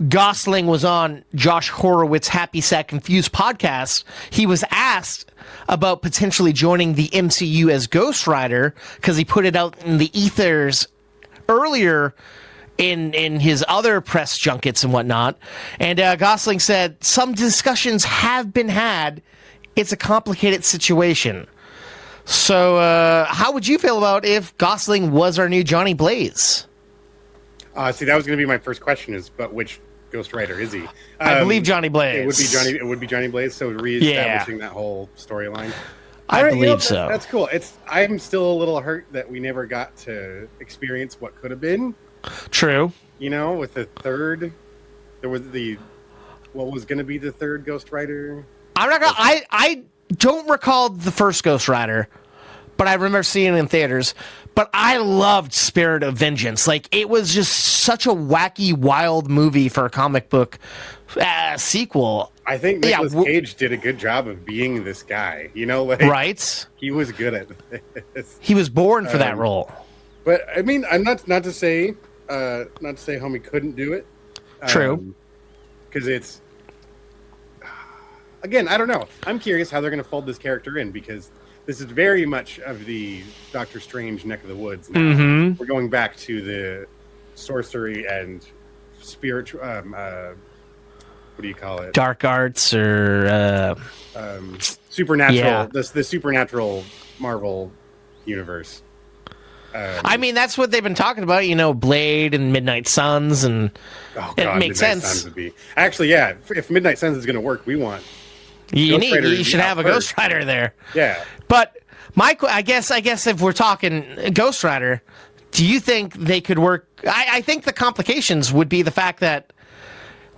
Gosling was on Josh Horowitz's Happy Sad Confused podcast, he was asked about potentially joining the MCU as Ghost Rider because he put it out in the ethers earlier in his other press junkets and whatnot. And Gosling said, some discussions have been had. It's a complicated situation. So how would you feel about if Gosling was our new Johnny Blaze? See, that was going to be my first question but which Ghost Rider is he? I believe Johnny Blaze. It would be Johnny Blaze, so reestablishing that whole storyline. I believe so. That's cool. I'm still a little hurt that we never got to experience what could have been. True. With the third, there was what was going to be the third Ghost Rider. I don't recall the first Ghost Rider, but I remember seeing it in theaters. But I loved Spirit of Vengeance. Like, it was just such a wacky, wild movie for a comic book sequel. I think Nicolas Cage did a good job of being this guy. Right? He was good at this. He was born for that role. But I mean, I'm not to say homie couldn't do it. True. Because it's again, I don't know. I'm curious how they're going to fold this character in because this is very much of the Doctor Strange neck of the woods now. Mm-hmm. We're going back to the sorcery and spiritual. What do you call it? Dark arts or supernatural. Yeah. The supernatural Marvel universe. I mean, that's what they've been talking about. Blade and Midnight Suns, and it makes sense. Suns would be actually, yeah. If Midnight Suns is going to work, we want. You should have a Ghost Rider there. Yeah. But I guess if we're talking Ghost Rider, do you think they could work? I think the complications would be the fact that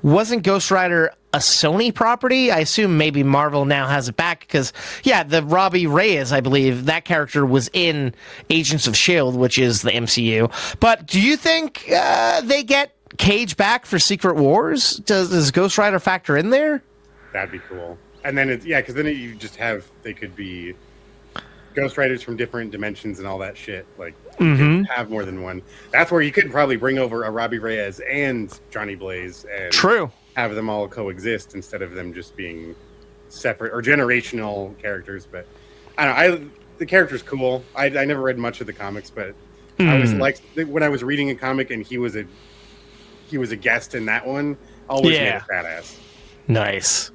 wasn't Ghost Rider a Sony property? I assume maybe Marvel now has it back because, the Robbie Reyes, I believe, that character was in Agents of S.H.I.E.L.D., which is the MCU. But do you think they get Cage back for Secret Wars? Does Ghost Rider factor in there? That'd be cool. And then because then you just they could be Ghost Riders from different dimensions and all that shit. Like, you could have more than one. That's where you could probably bring over a Robbie Reyes and Johnny Blaze and have them all coexist instead of them just being separate or generational characters. But I don't know. The character's cool. I never read much of the comics, but I always liked when I was reading a comic and he was a guest in that one. Always made a badass. Nice.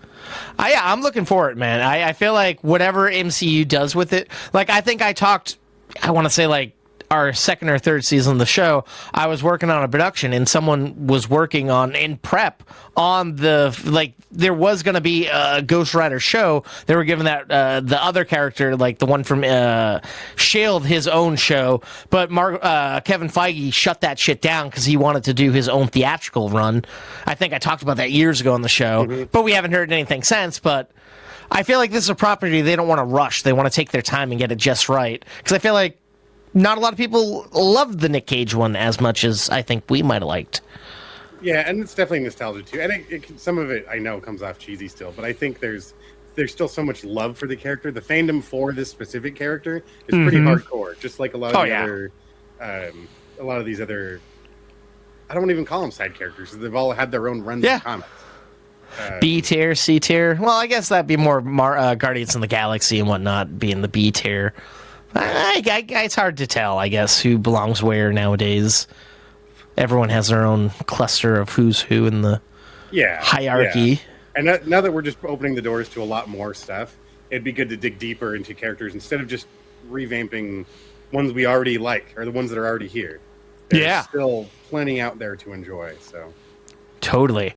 I'm looking for it, man. I feel like whatever MCU does with it, like I think I want to say like our second or third season of the show, I was working on a production and someone was working in prep on there was going to be a Ghost Rider show. They were giving that the other character, like the one from S.H.I.E.L.D., his own show, but Kevin Feige shut that shit down because he wanted to do his own theatrical run. I think I talked about that years ago on the show, but we haven't heard anything since. But I feel like this is a property they don't want to rush. They want to take their time and get it just right, because I feel like not a lot of people loved the Nick Cage one as much as I think we might have liked. Yeah, and it's definitely nostalgia too. And some of it I know comes off cheesy still, but I think there's still so much love for the character. The fandom for this specific character is pretty hardcore, just like a lot of a lot of these other. I don't even call them side characters. They've all had their own runs of comics. B tier, C tier. Well, I guess that'd be more Guardians of the Galaxy and whatnot being the B tier. It's hard to tell, I guess, who belongs where nowadays. Everyone has their own cluster of who's who in the hierarchy. Yeah. And now that we're just opening the doors to a lot more stuff, it'd be good to dig deeper into characters instead of just revamping ones we already like or the ones that are already here. There's still plenty out there to enjoy. So totally.